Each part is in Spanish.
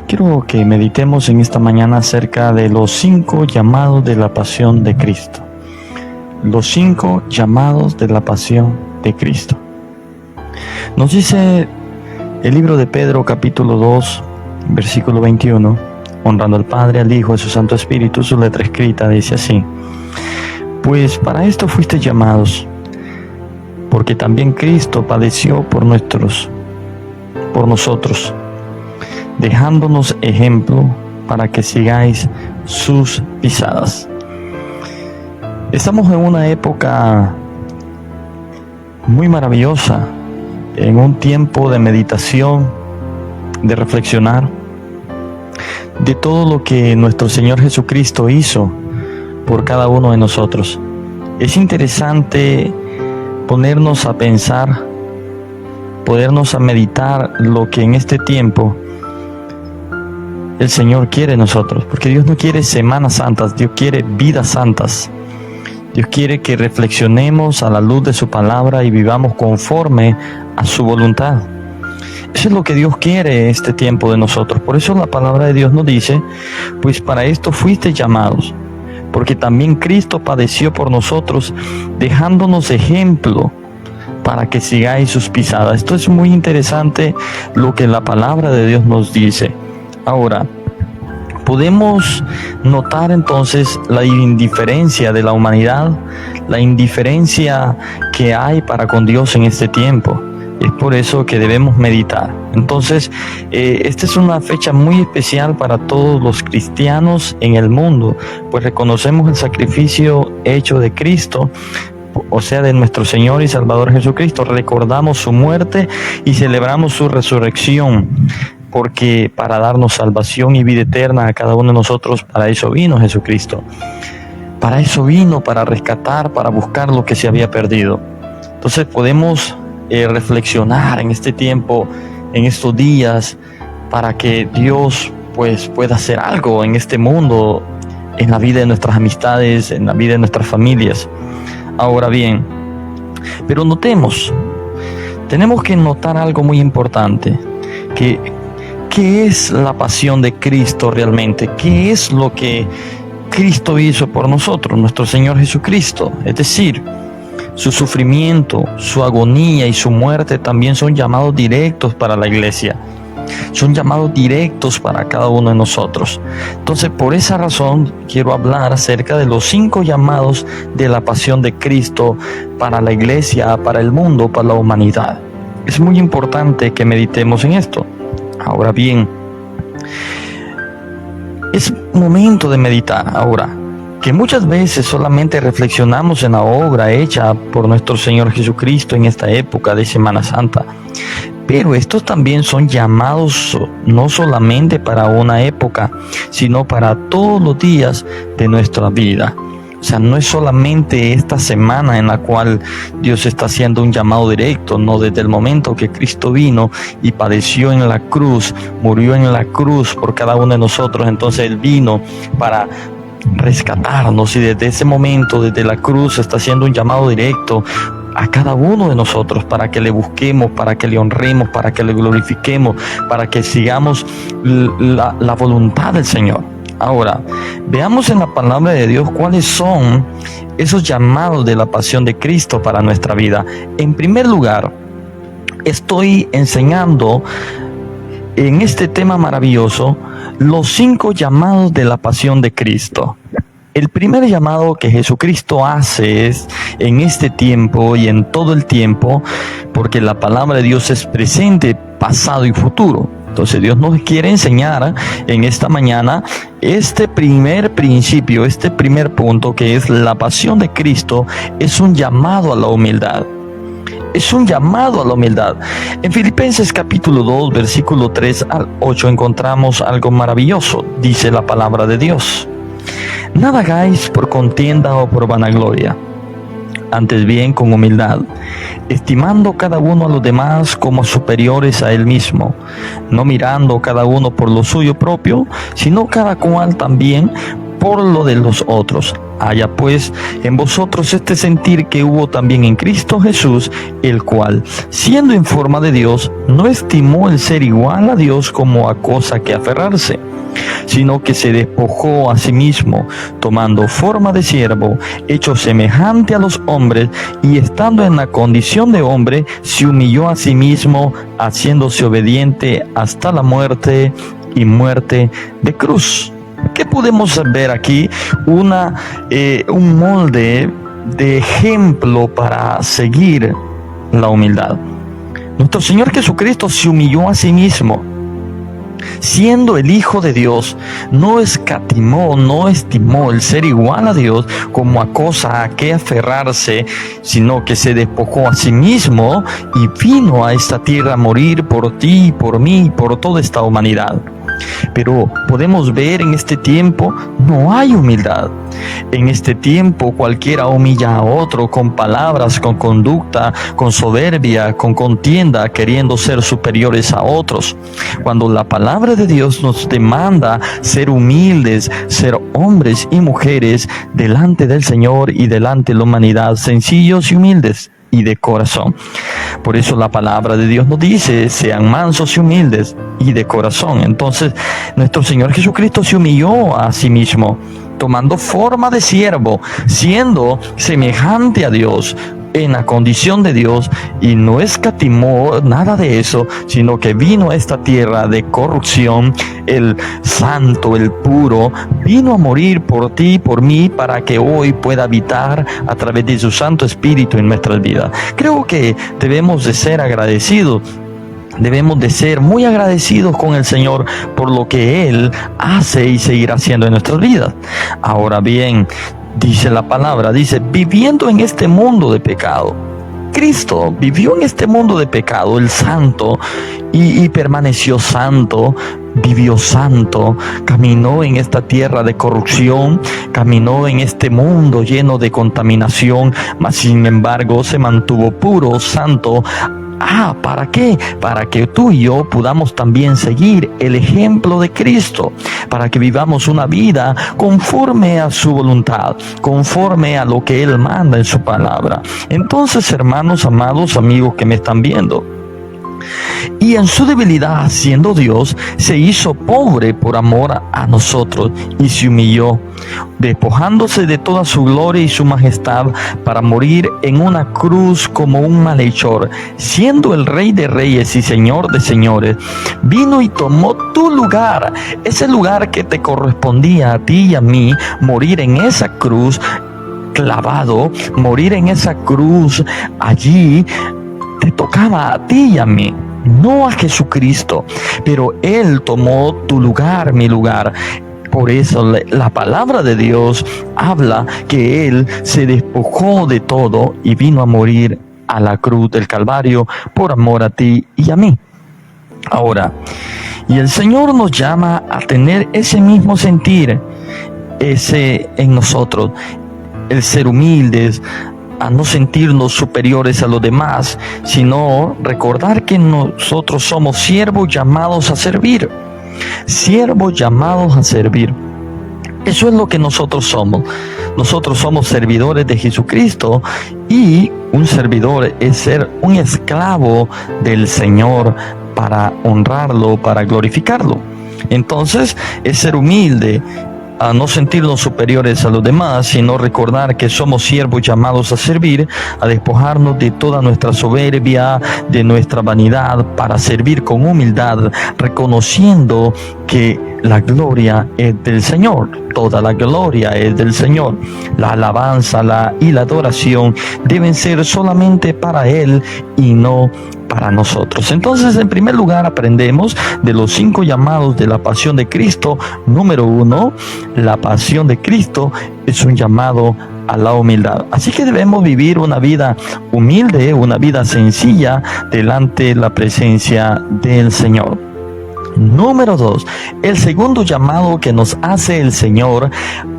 Quiero que meditemos en esta mañana acerca de los 5 llamados de la pasión de Cristo. Los 5 llamados de la pasión de Cristo. Nos dice el libro de Pedro, capítulo 2, versículo 21, honrando al Padre, al Hijo, a su Santo Espíritu, su letra escrita dice así: pues para esto fuisteis llamados, porque también Cristo padeció por nosotros, dejándonos ejemplo para que sigáis sus pisadas. Estamos en una época muy maravillosa, en un tiempo de meditación, de reflexionar de todo lo que nuestro Señor Jesucristo hizo por cada uno de nosotros. Es interesante ponernos a pensar, ponernos a meditar lo que en este tiempo el Señor quiere de nosotros, porque Dios no quiere semanas santas, Dios quiere vidas santas. Dios quiere que reflexionemos a la luz de su palabra y vivamos conforme a su voluntad. Eso es lo que Dios quiere en este tiempo de nosotros. Por eso la palabra de Dios nos dice: pues para esto fuisteis llamados, porque también Cristo padeció por nosotros, dejándonos ejemplo para que sigáis sus pisadas. Esto es muy interesante lo que la palabra de Dios nos dice. Ahora, podemos notar entonces la indiferencia de la humanidad, la indiferencia que hay para con Dios en este tiempo. Es por eso que debemos meditar. Entonces, esta es una fecha muy especial para todos los cristianos en el mundo, pues reconocemos el sacrificio hecho de Cristo, o sea, de nuestro Señor y Salvador Jesucristo. Recordamos su muerte y celebramos su resurrección, porque para darnos salvación y vida eterna a cada uno de nosotros, para eso vino Jesucristo. Para eso vino, para rescatar, para buscar lo que se había perdido. Entonces podemos reflexionar en este tiempo, en estos días, para que Dios pues pueda hacer algo en este mundo, en la vida de nuestras amistades, en la vida de nuestras familias. Ahora bien, pero tenemos que notar algo muy importante, ¿qué es la pasión de Cristo realmente? ¿Qué es lo que Cristo hizo por nosotros, nuestro Señor Jesucristo? Es decir, su sufrimiento, su agonía y su muerte también son llamados directos para la iglesia. Son llamados directos para cada uno de nosotros. Entonces, por esa razón, quiero hablar acerca de los 5 llamados de la pasión de Cristo para la iglesia, para el mundo, para la humanidad. Es muy importante que meditemos en esto. Ahora bien, es momento de meditar ahora, que muchas veces solamente reflexionamos en la obra hecha por nuestro Señor Jesucristo en esta época de Semana Santa. Pero estos también son llamados no solamente para una época, sino para todos los días de nuestra vida. O sea, no es solamente esta semana en la cual Dios está haciendo un llamado directo, no, desde el momento que Cristo vino y padeció en la cruz, murió en la cruz por cada uno de nosotros. Entonces Él vino para rescatarnos, y desde ese momento, desde la cruz, está haciendo un llamado directo a cada uno de nosotros para que le busquemos, para que le honremos, para que le glorifiquemos, para que sigamos la voluntad del Señor. Ahora, veamos en la palabra de Dios cuáles son esos llamados de la pasión de Cristo para nuestra vida. En primer lugar, estoy enseñando en este tema maravilloso los 5 llamados de la pasión de Cristo. El primer llamado que Jesucristo hace es en este tiempo y en todo el tiempo, porque la palabra de Dios es presente, pasado y futuro. Entonces Dios nos quiere enseñar en esta mañana este primer principio, este primer punto, que es la pasión de Cristo. Es un llamado a la humildad. Es un llamado a la humildad. En Filipenses capítulo 2, versículo 3 al 8 encontramos algo maravilloso. Dice la palabra de Dios: nada hagáis por contienda o por vanagloria, antes bien con humildad, estimando cada uno a los demás como superiores a él mismo, no mirando cada uno por lo suyo propio, sino cada cual también por lo de los otros. Haya pues en vosotros este sentir que hubo también en Cristo Jesús, el cual, siendo en forma de Dios, no estimó el ser igual a Dios como a cosa que aferrarse, sino que se despojó a sí mismo, tomando forma de siervo, hecho semejante a los hombres, y estando en la condición de hombre, se humilló a sí mismo, haciéndose obediente hasta la muerte y muerte de cruz. ¿Qué podemos ver aquí? Un molde de ejemplo para seguir la humildad. Nuestro Señor Jesucristo se humilló a sí mismo, siendo el Hijo de Dios. No escatimó, no estimó el ser igual a Dios como a cosa a que aferrarse, sino que se despojó a sí mismo y vino a esta tierra a morir por ti, por mí, por toda esta humanidad. Pero podemos ver en este tiempo no hay humildad. En este tiempo cualquiera humilla a otro con palabras, con conducta, con soberbia, con contienda, queriendo ser superiores a otros. Cuando la palabra de Dios nos demanda ser humildes, ser hombres y mujeres delante del Señor y delante de la humanidad, sencillos y humildes y de corazón. Por eso la palabra de Dios nos dice: sean mansos y humildes y de corazón. Entonces nuestro Señor Jesucristo se humilló a sí mismo, tomando forma de siervo, siendo semejante a Dios, en la condición de Dios, y no escatimó nada de eso, sino que vino a esta tierra de corrupción, el santo, el puro, vino a morir por ti y por mí, para que hoy pueda habitar a través de su Santo Espíritu en nuestras vidas. Creo que debemos de ser agradecidos. Debemos de ser muy agradecidos con el Señor por lo que Él hace y seguirá haciendo en nuestras vidas. Ahora bien, dice la palabra, dice, viviendo en este mundo de pecado. Cristo vivió en este mundo de pecado, el santo, y permaneció santo, vivió santo, caminó en esta tierra de corrupción, caminó en este mundo lleno de contaminación, mas sin embargo se mantuvo puro, santo. ¿Para qué? Para que tú y yo podamos también seguir el ejemplo de Cristo, para que vivamos una vida conforme a su voluntad, conforme a lo que Él manda en su palabra. Entonces, hermanos, amados, amigos que me están viendo, y en su debilidad, siendo Dios, se hizo pobre por amor a nosotros y se humilló, despojándose de toda su gloria y su majestad, para morir en una cruz como un malhechor. Siendo el Rey de Reyes y Señor de Señores, vino y tomó tu lugar, ese lugar que te correspondía a ti y a mí, morir en esa cruz clavado, morir en esa cruz allí. Te tocaba a ti y a mí, no a Jesucristo, pero Él tomó tu lugar, mi lugar. Por eso la palabra de Dios habla que Él se despojó de todo y vino a morir a la cruz del Calvario por amor a ti y a mí. Ahora, y el Señor nos llama a tener ese mismo sentir, ese en nosotros, el ser humildes, a no sentirnos superiores a los demás, sino recordar que nosotros somos siervos llamados a servir. Siervos llamados a servir. Eso es lo que nosotros somos. Nosotros somos servidores de Jesucristo, y un servidor es ser un esclavo del Señor para honrarlo, para glorificarlo. Entonces, es ser humilde, a no sentirnos superiores a los demás, sino recordar que somos siervos llamados a servir, a despojarnos de toda nuestra soberbia, de nuestra vanidad, para servir con humildad, reconociendo que la gloria es del Señor, toda la gloria es del Señor. La alabanza y la adoración deben ser solamente para Él y no para nosotros. Entonces, en primer lugar, aprendemos de los 5 llamados de la pasión de Cristo. Número 1, la pasión de Cristo es un llamado a la humildad. Así que debemos vivir una vida humilde, una vida sencilla delante de la presencia del Señor. Número 2, el segundo llamado que nos hace el Señor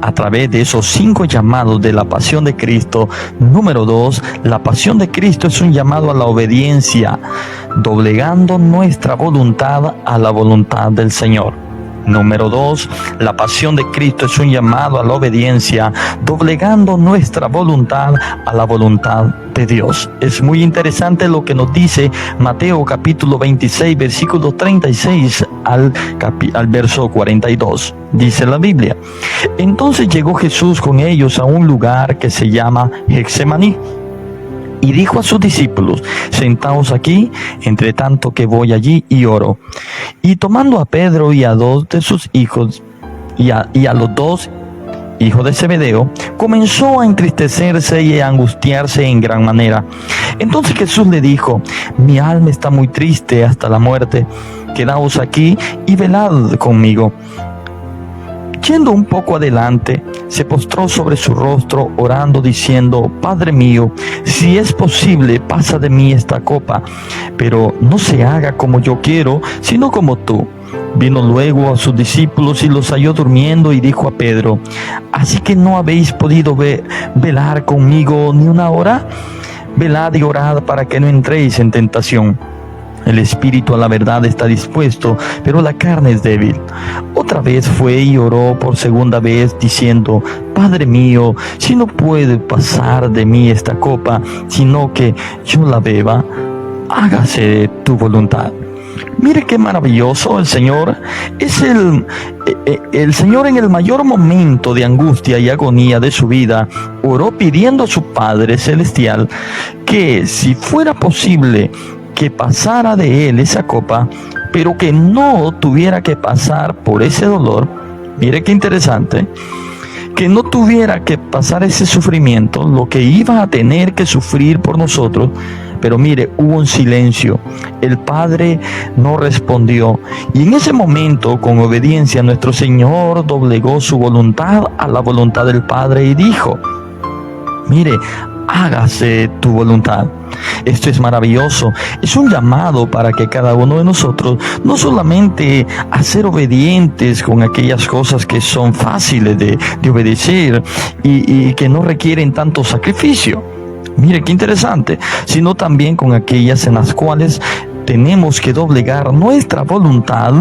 a través de esos 5 llamados de la pasión de Cristo. Número 2, la pasión de Cristo es un llamado a la obediencia, doblegando nuestra voluntad a la voluntad del Señor. Número 2, la pasión de Cristo es un llamado a la obediencia, doblegando nuestra voluntad a la voluntad de Dios. Es muy interesante lo que nos dice Mateo capítulo 26, versículo 36 al verso 42. Dice la Biblia: entonces llegó Jesús con ellos a un lugar que se llama Getsemaní, y dijo a sus discípulos: sentaos aquí, entre tanto que voy allí y oro. Y tomando a Pedro y a dos de sus hijos, y a los dos hijos de Zebedeo, comenzó a entristecerse y a angustiarse en gran manera. Entonces Jesús le dijo: mi alma está muy triste hasta la muerte, quedaos aquí y velad conmigo. Yendo un poco adelante, se postró sobre su rostro, orando, diciendo: Padre mío, si es posible, pasa de mí esta copa, pero no se haga como yo quiero, sino como tú. Vino luego a sus discípulos y los halló durmiendo, y dijo a Pedro: ¿así que no habéis podido velar conmigo ni una hora? Velad y orad para que no entréis en tentación. El espíritu a la verdad está dispuesto, pero la carne es débil. Otra vez fue y oró por segunda vez, diciendo: Padre mío, si no puede pasar de mí esta copa, sino que yo la beba, hágase tu voluntad. Mire qué maravilloso el Señor. Es el Señor en el mayor momento de angustia y agonía de su vida, oró pidiendo a su Padre Celestial que, si fuera posible, que pasara de él esa copa, pero que no tuviera que pasar por ese dolor. Mire qué interesante, que no tuviera que pasar ese sufrimiento, lo que iba a tener que sufrir por nosotros. Pero mire, hubo un silencio. El Padre no respondió, y en ese momento, con obediencia, nuestro Señor doblegó su voluntad a la voluntad del Padre y dijo: mire, hágase tu voluntad. Esto es maravilloso. Es un llamado para que cada uno de nosotros, no solamente a ser obedientes con aquellas cosas que son fáciles de obedecer y que no requieren tanto sacrificio. Mire qué interesante, sino también con aquellas en las cuales tenemos que doblegar nuestra voluntad,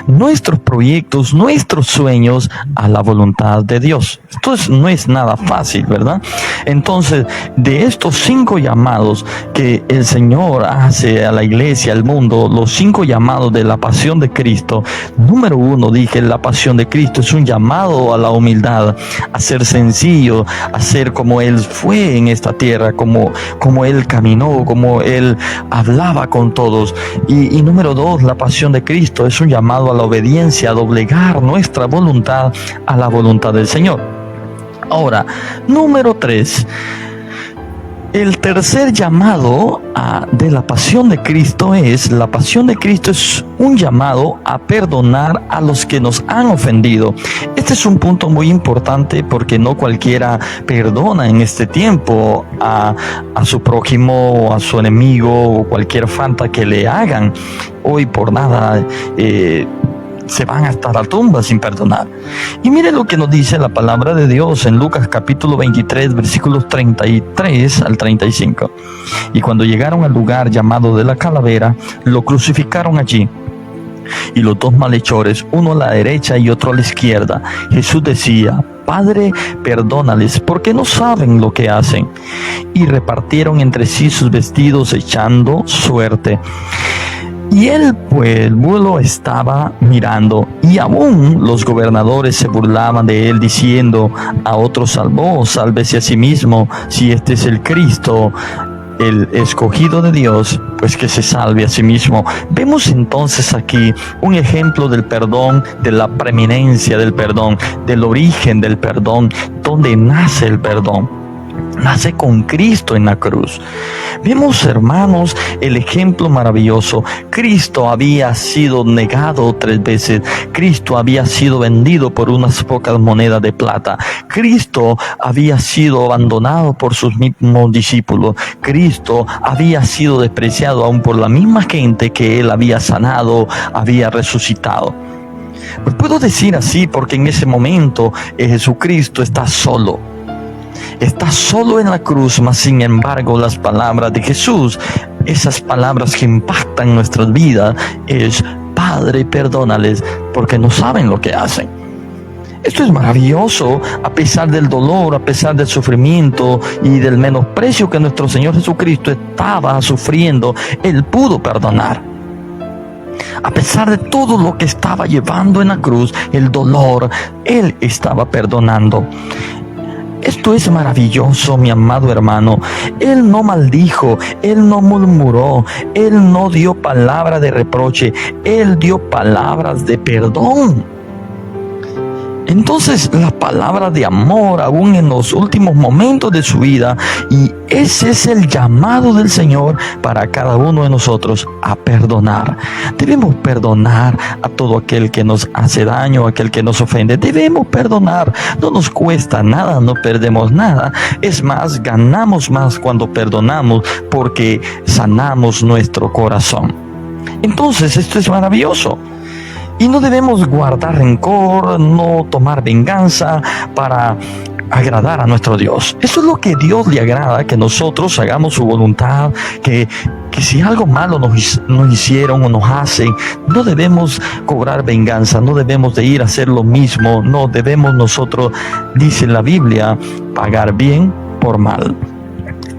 nuestros proyectos, nuestros sueños a la voluntad de Dios. Esto no es nada fácil, ¿verdad? Entonces, de estos 5 llamados que el Señor hace a la iglesia, al mundo, los 5 llamados de la pasión de Cristo, número 1, dije, la pasión de Cristo es un llamado a la humildad, a ser sencillo, a ser como Él fue en esta tierra, como Él caminó, como Él hablaba con todos. Y número 2, la pasión de Cristo es un llamado a la obediencia, a doblegar nuestra voluntad a la voluntad del Señor. Ahora, número 3, el tercer llamado de la pasión de Cristo es: la pasión de Cristo es un llamado a perdonar a los que nos han ofendido. Este es un punto muy importante, porque no cualquiera perdona en este tiempo a su prójimo, a su enemigo, o cualquier falta que le hagan. Hoy por nada se van hasta la tumba sin perdonar. Y mire lo que nos dice la palabra de Dios en Lucas capítulo 23, versículos 33 al 35. Y cuando llegaron al lugar llamado de la calavera, lo crucificaron allí, y los 2 malhechores, uno a la derecha y otro a la izquierda. Jesús decía: Padre, perdónales, porque no saben lo que hacen. Y repartieron entre sí sus vestidos, echando suerte. Y el pueblo estaba mirando, y aún los gobernadores se burlaban de él, diciendo: a otro salvó, sálvese a sí mismo, si este es el Cristo, el escogido de Dios, pues que se salve a sí mismo. Vemos entonces aquí un ejemplo del perdón, de la preeminencia del perdón, del origen del perdón, donde nace el perdón. Nace con Cristo en la cruz. Vemos, hermanos, el ejemplo maravilloso. Cristo había sido negado 3 veces. Cristo había sido vendido por unas pocas monedas de plata. Cristo había sido abandonado por sus mismos discípulos. Cristo había sido despreciado aún por la misma gente que Él había sanado, había resucitado. Pues puedo decir así porque en ese momento Jesucristo está solo. Está solo en la cruz, mas sin embargo las palabras de Jesús, esas palabras que impactan nuestras vidas, es: Padre, perdónales, porque no saben lo que hacen. Esto es maravilloso. A pesar del dolor, a pesar del sufrimiento y del menosprecio que nuestro Señor Jesucristo estaba sufriendo, Él pudo perdonar. A pesar de todo lo que estaba llevando en la cruz, el dolor, Él estaba perdonando. Esto es maravilloso, mi amado hermano. Él no maldijo, Él no murmuró, Él no dio palabra de reproche, Él dio palabras de perdón. Entonces, la palabra de amor aún en los últimos momentos de su vida, y ese es el llamado del Señor para cada uno de nosotros, a perdonar. Debemos perdonar a todo aquel que nos hace daño, aquel que nos ofende. Debemos perdonar. No nos cuesta nada, no perdemos nada. Es más, ganamos más cuando perdonamos, porque sanamos nuestro corazón. Entonces, esto es maravilloso. Y no debemos guardar rencor, no tomar venganza para agradar a nuestro Dios. Eso es lo que Dios le agrada, que nosotros hagamos su voluntad, que si algo malo nos hicieron o nos hacen, no debemos cobrar venganza, no debemos de ir a hacer lo mismo, no debemos nosotros, dice la Biblia, pagar bien por mal.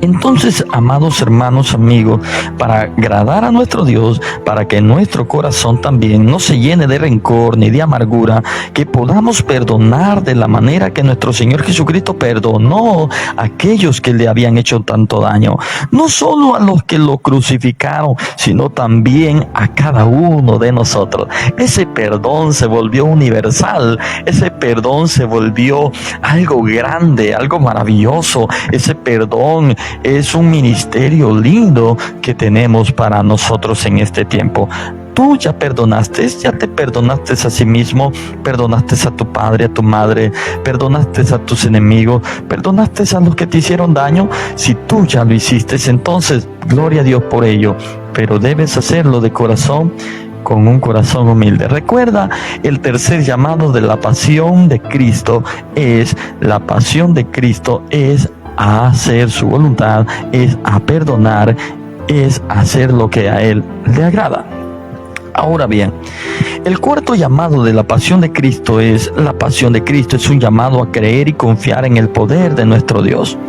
Entonces, amados hermanos, amigos, para agradar a nuestro Dios, para que nuestro corazón también no se llene de rencor ni de amargura, que podamos perdonar de la manera que nuestro Señor Jesucristo perdonó a aquellos que le habían hecho tanto daño. No solo a los que lo crucificaron, sino también a cada uno de nosotros. Ese perdón se volvió universal, ese perdón se volvió algo grande, algo maravilloso. Ese perdón es un ministerio lindo que tenemos para nosotros en este tiempo. Tú ya perdonaste, ya te perdonaste a sí mismo, perdonaste a tu padre, a tu madre, perdonaste a tus enemigos, perdonaste a los que te hicieron daño. Si tú ya lo hiciste, entonces gloria a Dios por ello, pero debes hacerlo de corazón, con un corazón humilde. Recuerda, el tercer llamado de la pasión de Cristo es, la pasión de Cristo es a hacer su voluntad, es a perdonar, es hacer lo que a Él le agrada. Ahora bien, el cuarto llamado de la pasión de Cristo es, la pasión de Cristo es un llamado a creer y confiar en el poder de nuestro Dios.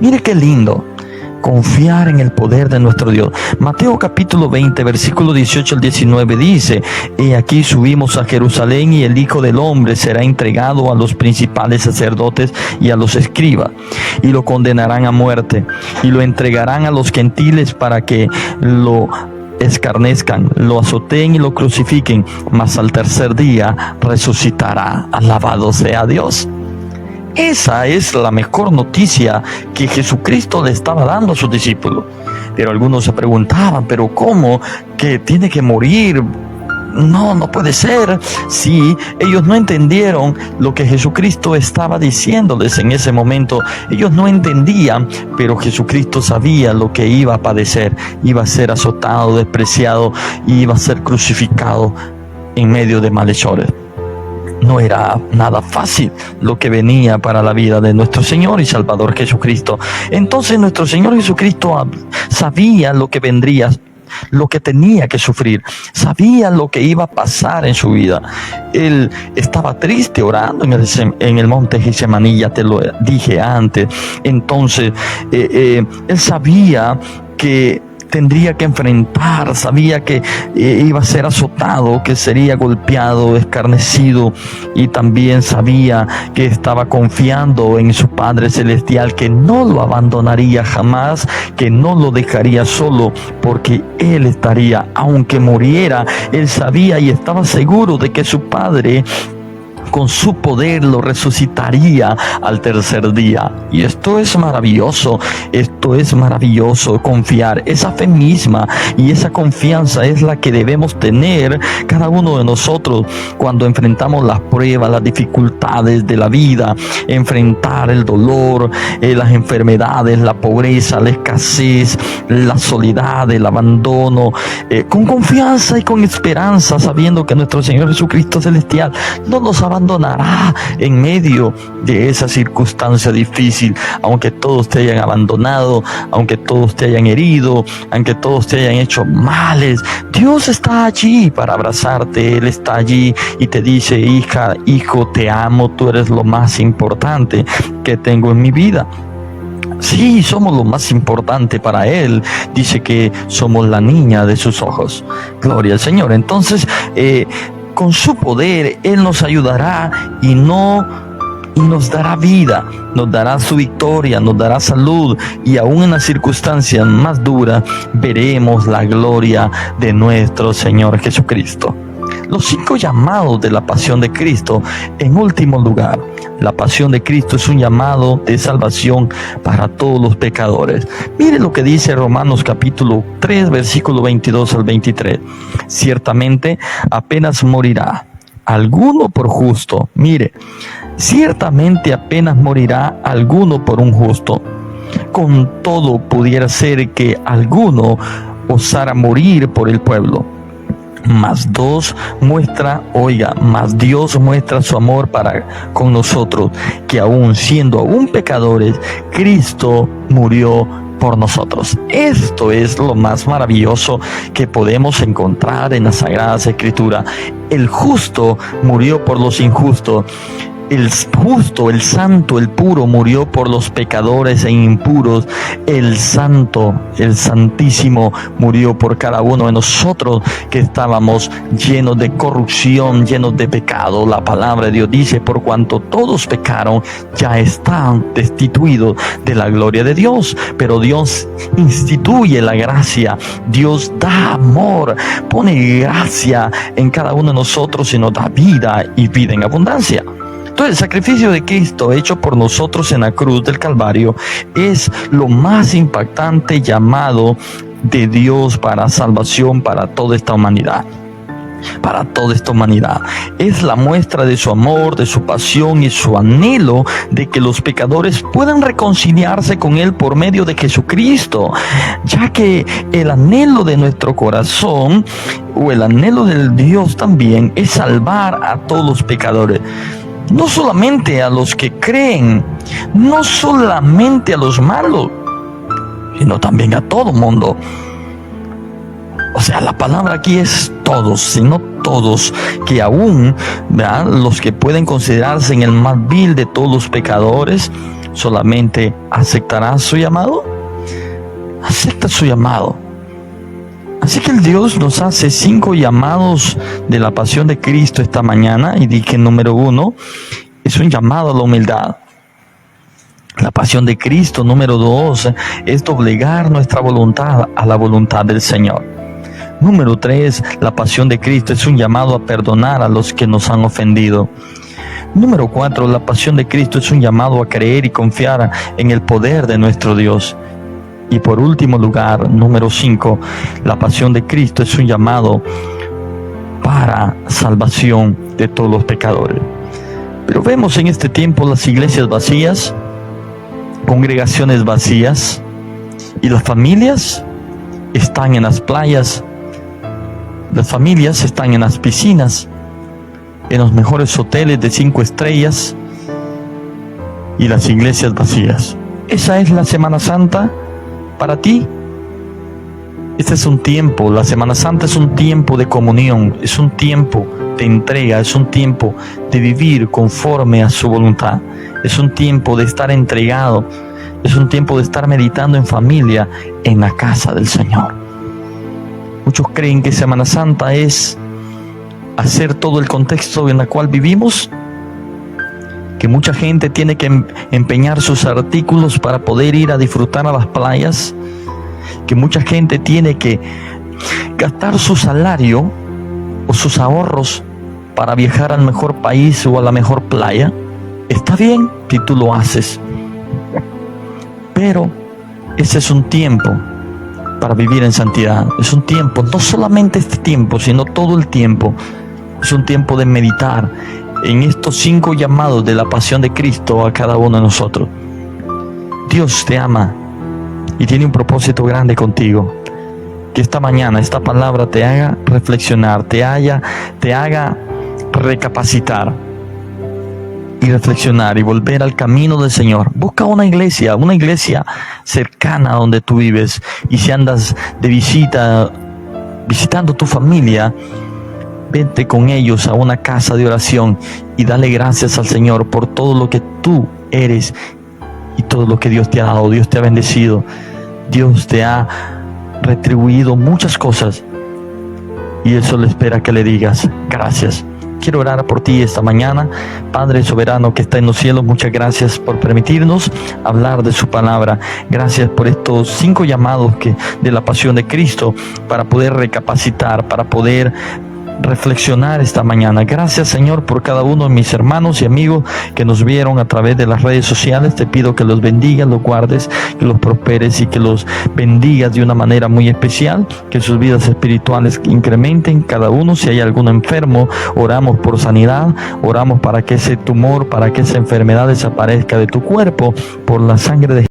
Mire qué lindo, confiar en el poder de nuestro Dios. Mateo capítulo 20, versículo 18 al 19 dice: He aquí subimos a Jerusalén, y el Hijo del Hombre será entregado a los principales sacerdotes y a los escribas, y lo condenarán a muerte, y lo entregarán a los gentiles para que lo escarnezcan, lo azoten y lo crucifiquen, mas al tercer día resucitará. Alabado sea Dios. Esa es la mejor noticia que Jesucristo le estaba dando a sus discípulos. Pero algunos se preguntaban, ¿pero cómo? ¿Que tiene que morir? No puede ser. Sí, ellos no entendieron lo que Jesucristo estaba diciéndoles en ese momento. Ellos no entendían, pero Jesucristo sabía lo que iba a padecer. Iba a ser azotado, despreciado, y iba a ser crucificado en medio de malhechores. No era nada fácil lo que venía para la vida de nuestro Señor y Salvador Jesucristo. Entonces nuestro Señor Jesucristo sabía lo que vendría, lo que tenía que sufrir, sabía lo que iba a pasar en su vida. Él estaba triste orando en el monte Getsemaní, ya te lo dije antes. Entonces él sabía que tendría que enfrentar, sabía que iba a ser azotado, que sería golpeado, escarnecido, y también sabía que estaba confiando en su Padre Celestial, que no lo abandonaría jamás, que no lo dejaría solo, porque Él estaría, aunque muriera. Él sabía y estaba seguro de que su Padre, con su poder, lo resucitaría al tercer día. Y esto es maravilloso, confiar. Esa fe misma y esa confianza es la que debemos tener cada uno de nosotros cuando enfrentamos las pruebas, las dificultades de la vida, enfrentar el dolor, las enfermedades, la pobreza, la escasez, la soledad, el abandono, con confianza y con esperanza, sabiendo que nuestro Señor Jesucristo Celestial no nos abandonará en medio de esa circunstancia difícil. Aunque todos te hayan abandonado, lastimado, aunque todos te hayan herido, aunque todos te hayan hecho males, Dios está allí para abrazarte. Él está allí y te dice: hija, hijo, te amo, tú eres lo más importante que tengo en mi vida. Sí, somos lo más importante para Él. Dice que somos la niña de sus ojos. Gloria al Señor. Entonces, con su poder, Él nos ayudará y nos dará vida, nos dará su victoria, nos dará salud, y aún en las circunstancias más duras veremos la gloria de nuestro Señor Jesucristo. Los 5 llamados de la pasión de Cristo. En último lugar, la pasión de Cristo es un llamado de salvación para todos los pecadores. Mire lo que dice Romanos capítulo 3, versículo 22 al 23. Ciertamente apenas morirá alguno por justo. Mire, ciertamente apenas morirá alguno por un justo. Con todo pudiera ser que alguno osara morir por el pueblo. Mas Dios muestra su amor para con nosotros, que aún siendo pecadores, Cristo murió por nosotros. Esto es lo más maravilloso que podemos encontrar en las Sagradas Escrituras. El justo murió por los injustos. El justo, el santo, el puro murió por los pecadores e impuros. El santo, el santísimo murió por cada uno de nosotros que estábamos llenos de corrupción, llenos de pecado. La palabra de Dios dice: por cuanto todos pecaron, ya están destituidos de la gloria de Dios. Pero Dios instituye la gracia, Dios da amor, pone gracia en cada uno de nosotros y nos da vida y vida en abundancia. Entonces, el sacrificio de Cristo hecho por nosotros en la cruz del Calvario es lo más impactante llamado de Dios para salvación para toda esta humanidad. Para toda esta humanidad. Es la muestra de su amor, de su pasión y su anhelo de que los pecadores puedan reconciliarse con Él por medio de Jesucristo, ya que el anhelo de nuestro corazón, o el anhelo del Dios también, es salvar a todos los pecadores. No solamente a los que creen, no solamente a los malos, sino también a todo mundo. O sea, la palabra aquí es todos, sino todos, que aún, ¿verdad?, los que pueden considerarse en el más vil de todos los pecadores, solamente aceptarán su llamado. Acepta su llamado. Así que el Dios nos hace 5 llamados de la pasión de Cristo esta mañana, y dije: número 1, es un llamado a la humildad. La pasión de Cristo, número 2, es doblegar nuestra voluntad a la voluntad del Señor. Número 3, la pasión de Cristo es un llamado a perdonar a los que nos han ofendido. Número 4, la pasión de Cristo es un llamado a creer y confiar en el poder de nuestro Dios. Y por último lugar, número 5, la pasión de Cristo es un llamado para salvación de todos los pecadores. Pero vemos en este tiempo las iglesias vacías, congregaciones vacías, y las familias están en las playas, las familias están en las piscinas, en los mejores hoteles de 5 estrellas, y las iglesias vacías. ¿Esa es la Semana Santa para ti? Este es un tiempo, la Semana Santa es un tiempo de comunión, es un tiempo de entrega, es un tiempo de vivir conforme a su voluntad, es un tiempo de estar entregado, es un tiempo de estar meditando en familia en la casa del Señor. Muchos creen que Semana Santa es hacer todo el contexto en el cual vivimos, que mucha gente tiene que empeñar sus artículos para poder ir a disfrutar a las playas, que mucha gente tiene que gastar su salario o sus ahorros para viajar al mejor país o a la mejor playa. Está bien si tú lo haces, pero ese es un tiempo para vivir en santidad. Es un tiempo, no solamente este tiempo, sino todo el tiempo. Es un tiempo de meditar en estos 5 llamados de la pasión de Cristo a cada uno de nosotros. Dios te ama y tiene un propósito grande contigo. Que esta mañana esta palabra te haga reflexionar, te haga recapacitar. y reflexionar y volver al camino del Señor. Busca una iglesia cercana a donde tú vives. Y si andas de visita, visitando tu familia, vente con ellos a una casa de oración y dale gracias al Señor por todo lo que tú eres y todo lo que Dios te ha dado. Dios te ha bendecido. Dios te ha retribuido muchas cosas y Él solo espera que le digas gracias. Quiero orar por ti esta mañana. Padre soberano que está en los cielos, muchas gracias por permitirnos hablar de su palabra. Gracias por estos 5 llamados de la pasión de Cristo para poder recapacitar, para poder reflexionar esta mañana. Gracias, Señor, por cada uno de mis hermanos y amigos que nos vieron a través de las redes sociales. Te pido que los bendigas, los guardes, que los prosperes y que los bendigas de una manera muy especial, que sus vidas espirituales incrementen cada uno. Si hay alguno enfermo, oramos por sanidad, oramos para que ese tumor, para que esa enfermedad desaparezca de tu cuerpo por la sangre de